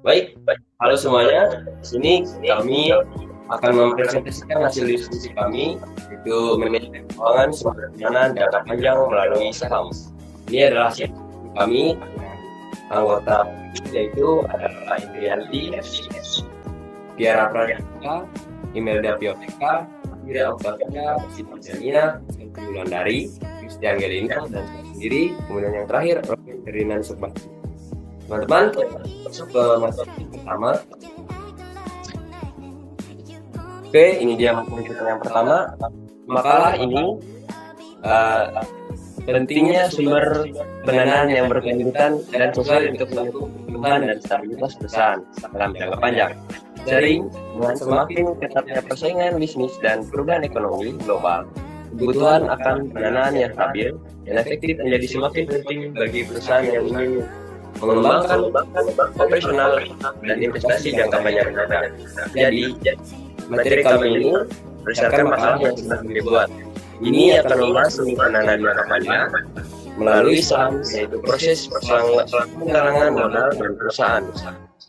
Baik, halo semuanya. Di sini kami akan mempresentasikan hasil diskusi kami, yaitu manajemen keuangan sumber pendanaan jangka panjang melalui saham. Ini adalah hasil diskusi kami dengan anggota, yaitu adalah Indrianti, Tiara Pradipta, Imelda Pioteka, Ira Octavia, Siti Janina, Wulandari, Christian Gelina, dan saya sendiri. Kemudian yang terakhir, Robin Ferdinand Subakti. Teman-teman, masuk ke materi pertama. Oke, ini dia materi yang pertama. Makalah ini pentingnya sumber pendanaan yang berkelanjutan dan sosial untuk mendukung pertumbuhan dan stabilitas perusahaan dalam jangka panjang. Sering dengan semakin ketatnya persaingan bisnis dan perubahan ekonomi global, kebutuhan akan pendanaan yang stabil dan efektif menjadi semakin penting bagi perusahaan yang ingin mengembangkan operasional dan investasi jangka panjang. Jadi, materi kami ini berdasarkan makalah yang sudah kami buat. Ini akan membahas pendanaan jangka panjang melalui saham, yaitu proses penggalangan modal dan perusahaan.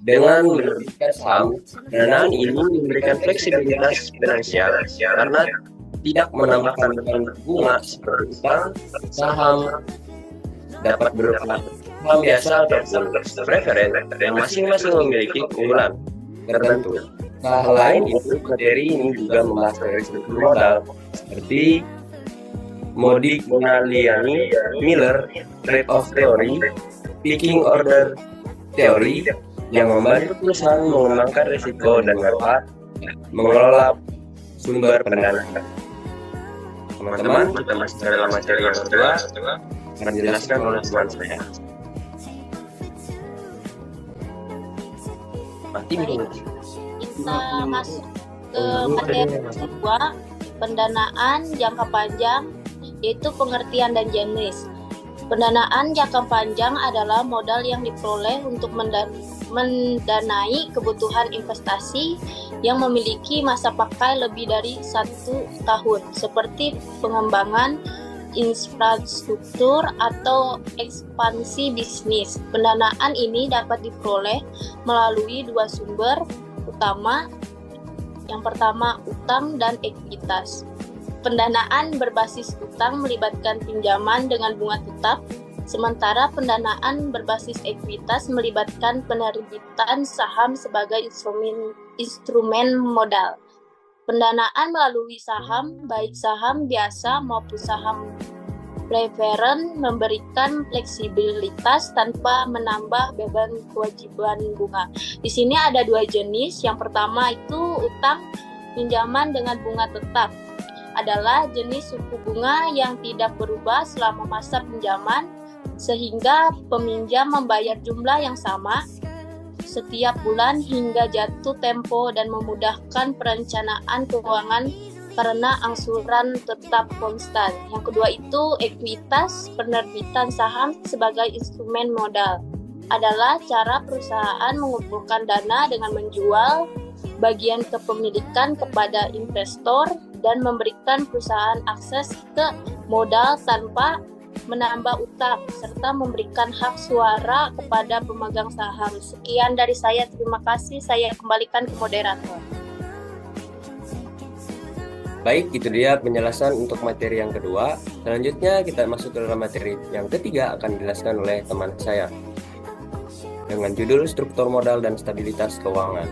Dengan menerbitkan saham, pendanaan ini memberikan fleksibilitas finansial karena tidak menambahkan beban bunga seperti utang. Saham dapat berupa saham biasa ataupun preferen yang masing-masing memiliki keunggulan tertentu. Hal lain itu, materi ini juga membahas dari struktur modal seperti Modigliani, Miller, trade-off theory, picking order theory yang membantu perusahaan mengembangkan risiko dan manfaat mengelola sumber pendanaan. Teman-teman, kita masih dalam materi yang kedua akan dijelaskan oleh teman saya. Kita masuk ke materi kedua, pendanaan jangka panjang, yaitu pengertian dan jenis. Pendanaan jangka panjang adalah modal yang diperoleh untuk mendanai kebutuhan investasi yang memiliki masa pakai lebih dari 1 tahun, seperti pengembangan infrastruktur atau ekspansi bisnis. Pendanaan ini dapat diperoleh melalui 2 sumber utama. Yang pertama, utang dan ekuitas. Pendanaan berbasis utang melibatkan pinjaman dengan bunga tetap, sementara pendanaan berbasis ekuitas melibatkan penerbitan saham sebagai instrumen modal. Pendanaan melalui saham, baik saham biasa maupun saham preferen, memberikan fleksibilitas tanpa menambah beban kewajiban bunga. Di sini ada 2 jenis. Yang pertama itu utang pinjaman dengan bunga tetap. Adalah jenis suku bunga yang tidak berubah selama masa pinjaman, sehingga peminjam membayar jumlah yang sama setiap bulan hingga jatuh tempo dan memudahkan perencanaan keuangan karena angsuran tetap konstan. Yang kedua itu ekuitas, penerbitan saham sebagai instrumen modal. Adalah cara perusahaan mengumpulkan dana dengan menjual bagian kepemilikan kepada investor dan memberikan perusahaan akses ke modal tanpa menambah utang, serta memberikan hak suara kepada pemegang saham. Sekian dari saya, terima kasih. Saya kembalikan ke moderator. Baik, itu dia penjelasan untuk materi yang kedua. Selanjutnya kita masuk ke dalam materi yang ketiga, akan dijelaskan oleh teman saya dengan judul struktur modal dan stabilitas keuangan.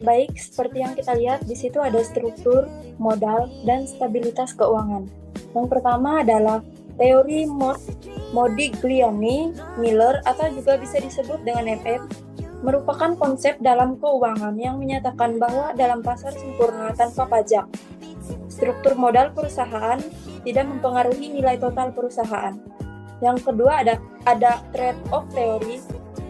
Baik, seperti yang kita lihat di situ ada struktur modal dan stabilitas keuangan. Yang pertama adalah teori Modigliani, Miller atau juga bisa disebut dengan MM, merupakan konsep dalam keuangan yang menyatakan bahwa dalam pasar sempurna tanpa pajak, struktur modal perusahaan tidak mempengaruhi nilai total perusahaan. Yang kedua ada trade-off theory.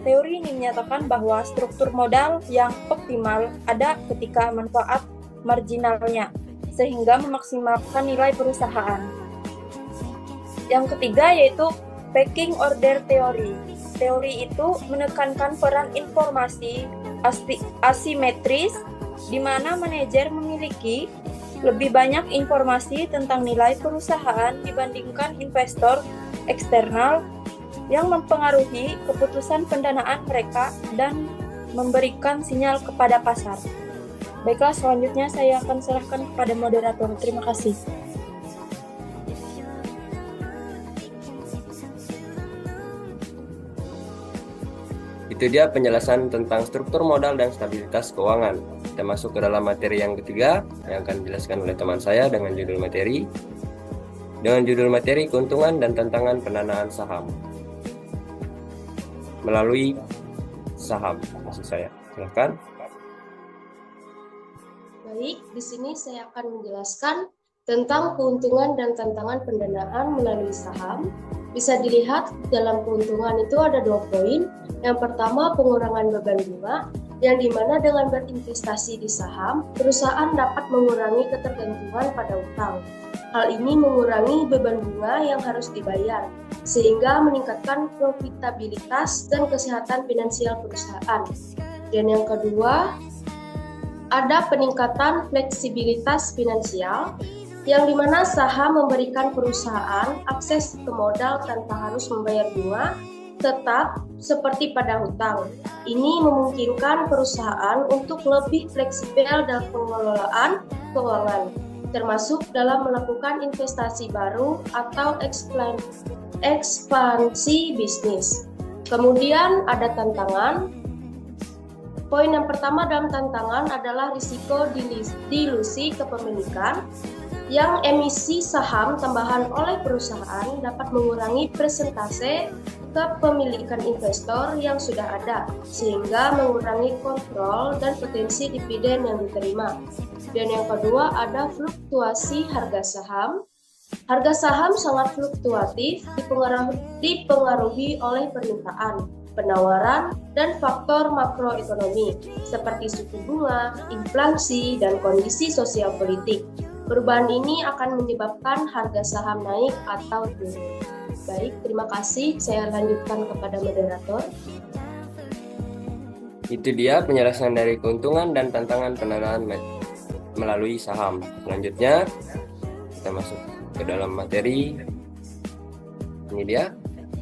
Teori ini menyatakan bahwa struktur modal yang optimal ada ketika manfaat marginalnya, sehingga memaksimalkan nilai perusahaan. Yang ketiga yaitu pecking order theory. Teori itu menekankan peran informasi asimetris, di mana manajer memiliki lebih banyak informasi tentang nilai perusahaan dibandingkan investor eksternal yang mempengaruhi keputusan pendanaan mereka dan memberikan sinyal kepada pasar. Baiklah, selanjutnya saya akan serahkan kepada moderator. Terima kasih. Itu dia penjelasan tentang struktur modal dan stabilitas keuangan. Kita masuk ke dalam materi yang ketiga yang akan dijelaskan oleh teman saya dengan judul materi keuntungan dan tantangan pendanaan saham melalui saham. Maksud saya, silakan. Baik, di sini saya akan menjelaskan tentang keuntungan dan tantangan pendanaan melalui saham. Bisa dilihat dalam keuntungan itu ada 2 poin. Yang pertama, pengurangan beban bunga, yang dimana dengan berinvestasi di saham, perusahaan dapat mengurangi ketergantungan pada utang. Hal ini mengurangi beban bunga yang harus dibayar, sehingga meningkatkan profitabilitas dan kesehatan finansial perusahaan. Dan yang kedua, ada peningkatan fleksibilitas finansial, yang dimana saham memberikan perusahaan akses ke modal tanpa harus membayar bunga tetap seperti pada hutang. Ini memungkinkan perusahaan untuk lebih fleksibel dalam pengelolaan keuangan, termasuk dalam melakukan investasi baru atau ekspansi bisnis. Kemudian ada tantangan. Poin yang pertama dalam tantangan adalah risiko dilusi kepemilikan, yang emisi saham tambahan oleh perusahaan dapat mengurangi persentase kepemilikan investor yang sudah ada, sehingga mengurangi kontrol dan potensi dividen yang diterima. Dan yang kedua ada fluktuasi harga saham. Harga saham sangat fluktuatif, dipengaruhi oleh permintaan, penawaran, dan faktor makroekonomi seperti suku bunga, inflasi, dan kondisi sosial politik. Perubahan ini akan menyebabkan harga saham naik atau turun. Baik, terima kasih. Saya lanjutkan kepada moderator. Itu dia penjelasan dari keuntungan dan tantangan pendanaan melalui saham. Selanjutnya, kita masuk ke dalam materi. Ini dia,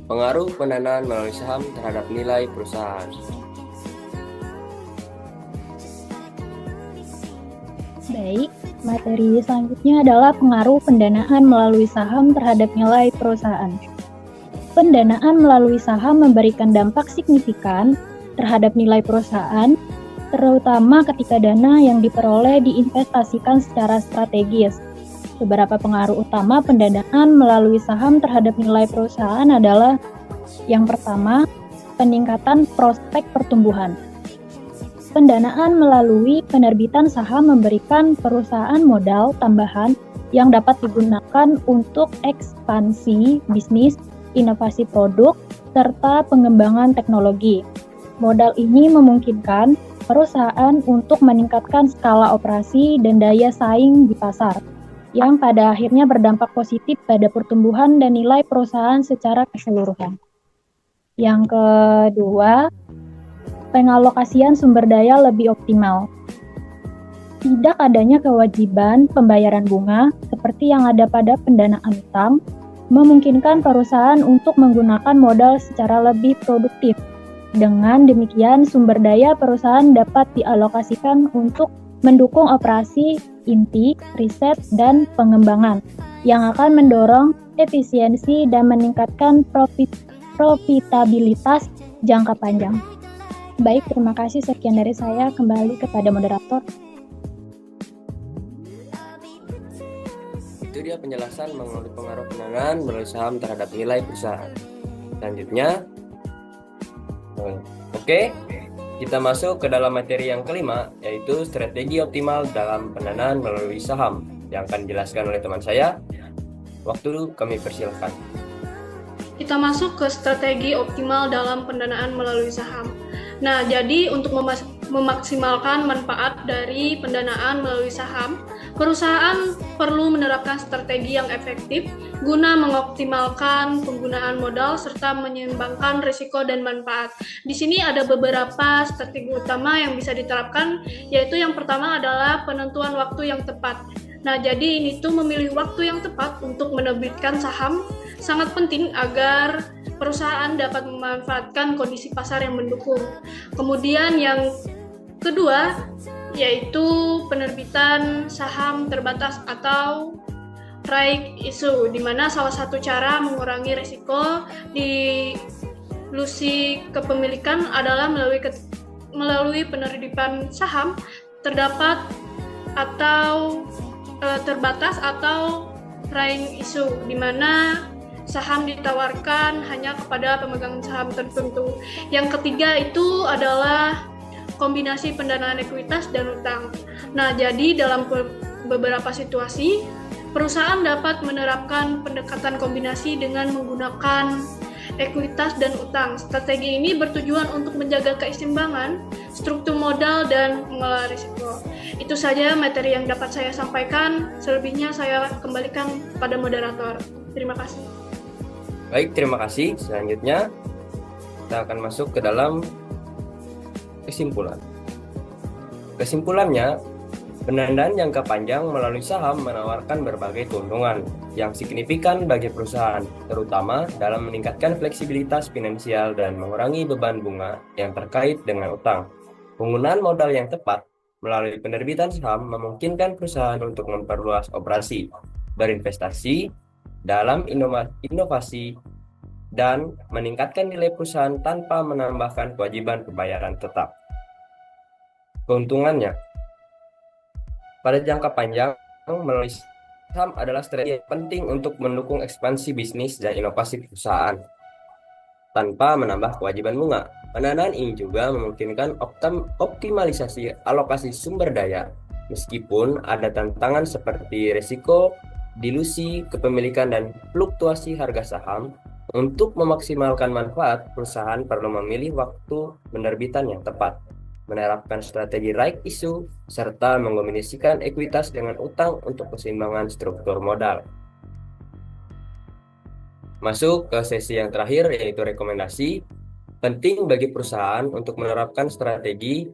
pengaruh pendanaan melalui saham terhadap nilai perusahaan. Baik, materi selanjutnya adalah pengaruh pendanaan melalui saham terhadap nilai perusahaan. Pendanaan melalui saham memberikan dampak signifikan terhadap nilai perusahaan, terutama ketika dana yang diperoleh diinvestasikan secara strategis. Beberapa pengaruh utama pendanaan melalui saham terhadap nilai perusahaan adalah: yang pertama, peningkatan prospek pertumbuhan. Pendanaan melalui penerbitan saham memberikan perusahaan modal tambahan yang dapat digunakan untuk ekspansi bisnis, inovasi produk, serta pengembangan teknologi. Modal ini memungkinkan perusahaan untuk meningkatkan skala operasi dan daya saing di pasar, yang pada akhirnya berdampak positif pada pertumbuhan dan nilai perusahaan secara keseluruhan. Yang kedua, pengalokasian sumber daya lebih optimal. Tidak adanya kewajiban pembayaran bunga seperti yang ada pada pendanaan utang memungkinkan perusahaan untuk menggunakan modal secara lebih produktif. Dengan demikian, sumber daya perusahaan dapat dialokasikan untuk mendukung operasi inti, riset, dan pengembangan yang akan mendorong efisiensi dan meningkatkan profitabilitas jangka panjang. Baik, terima kasih. Sekian dari saya. Kembali kepada moderator. Itu dia penjelasan mengenai pengaruh pendanaan melalui saham terhadap nilai perusahaan. Selanjutnya, kita masuk ke dalam materi yang kelima, yaitu strategi optimal dalam pendanaan melalui saham, yang akan dijelaskan oleh teman saya. Waktu kami persilakan. Kita masuk ke strategi optimal dalam pendanaan melalui saham. Nah, jadi untuk memaksimalkan manfaat dari pendanaan melalui saham, perusahaan perlu menerapkan strategi yang efektif guna mengoptimalkan penggunaan modal serta menyeimbangkan risiko dan manfaat. Di sini ada beberapa strategi utama yang bisa diterapkan, yaitu yang pertama adalah penentuan waktu yang tepat. Nah, jadi ini tuh memilih waktu yang tepat untuk menerbitkan saham sangat penting agar perusahaan dapat memanfaatkan kondisi pasar yang mendukung. Kemudian yang kedua yaitu penerbitan saham terbatas atau right issue, di mana salah satu cara mengurangi risiko di ilusi kepemilikan adalah melalui penerbitan saham terdapat atau terbatas atau right issue, di mana saham ditawarkan hanya kepada pemegang saham tertentu. Yang ketiga itu adalah kombinasi pendanaan ekuitas dan utang. Nah, jadi dalam beberapa situasi, perusahaan dapat menerapkan pendekatan kombinasi dengan menggunakan ekuitas dan utang. Strategi ini bertujuan untuk menjaga keseimbangan struktur modal dan mengelola risiko. Itu saja materi yang dapat saya sampaikan. Selebihnya saya kembalikan pada moderator. Terima kasih. Baik, terima kasih. Selanjutnya kita akan masuk ke dalam kesimpulan. Kesimpulannya, pendanaan jangka panjang melalui saham menawarkan berbagai keuntungan yang signifikan bagi perusahaan, terutama dalam meningkatkan fleksibilitas finansial dan mengurangi beban bunga yang terkait dengan utang. Penggunaan modal yang tepat melalui penerbitan saham memungkinkan perusahaan untuk memperluas operasi, berinvestasi dalam inovasi, dan meningkatkan nilai perusahaan tanpa menambahkan kewajiban pembayaran tetap. Keuntungannya, pada jangka panjang, melalui saham adalah strategi yang penting untuk mendukung ekspansi bisnis dan inovasi perusahaan tanpa menambah kewajiban bunga. Pendanaan ini juga memungkinkan optimalisasi alokasi sumber daya, meskipun ada tantangan seperti risiko, dilusi kepemilikan, dan fluktuasi harga saham. Untuk memaksimalkan manfaat, perusahaan perlu memilih waktu penerbitan yang tepat, menerapkan strategi right issue, serta mengombinasikan ekuitas dengan utang untuk keseimbangan struktur modal. Masuk ke sesi yang terakhir, yaitu rekomendasi. Penting bagi perusahaan untuk menerapkan strategi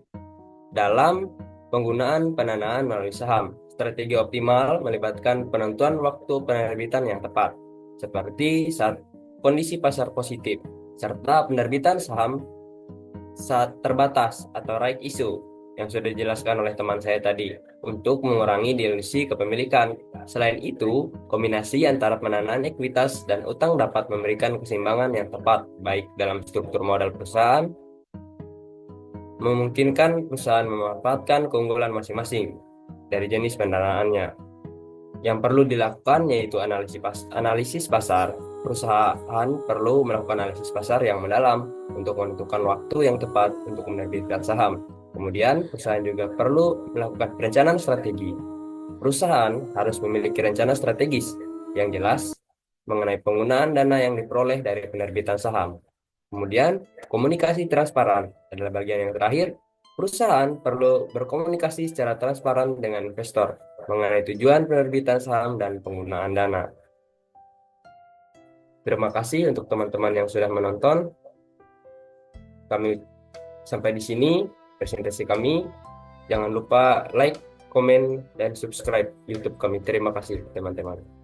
dalam penggunaan pendanaan melalui saham. Strategi optimal melibatkan penentuan waktu penerbitan yang tepat, seperti saat kondisi pasar positif, serta penerbitan saham saat terbatas atau right issue yang sudah dijelaskan oleh teman saya tadi untuk mengurangi dilusi kepemilikan. Selain itu, kombinasi antara pendanaan ekuitas dan utang dapat memberikan keseimbangan yang tepat baik dalam struktur modal perusahaan, memungkinkan perusahaan memanfaatkan keunggulan masing-masing dari jenis pendanaannya. Yang perlu dilakukan yaitu analisis pasar. Perusahaan perlu melakukan analisis pasar yang mendalam untuk menentukan waktu yang tepat untuk menerbitkan saham. Kemudian, perusahaan juga perlu melakukan perencanaan strategi. Perusahaan harus memiliki rencana strategis yang jelas mengenai penggunaan dana yang diperoleh dari penerbitan saham. Kemudian, komunikasi transparan adalah bagian yang terakhir. Perusahaan perlu berkomunikasi secara transparan dengan investor mengenai tujuan penerbitan saham dan penggunaan dana. Terima kasih untuk teman-teman yang sudah menonton. Kami sampai di sini presentasi kami. Jangan lupa like, komen, dan subscribe YouTube kami. Terima kasih teman-teman.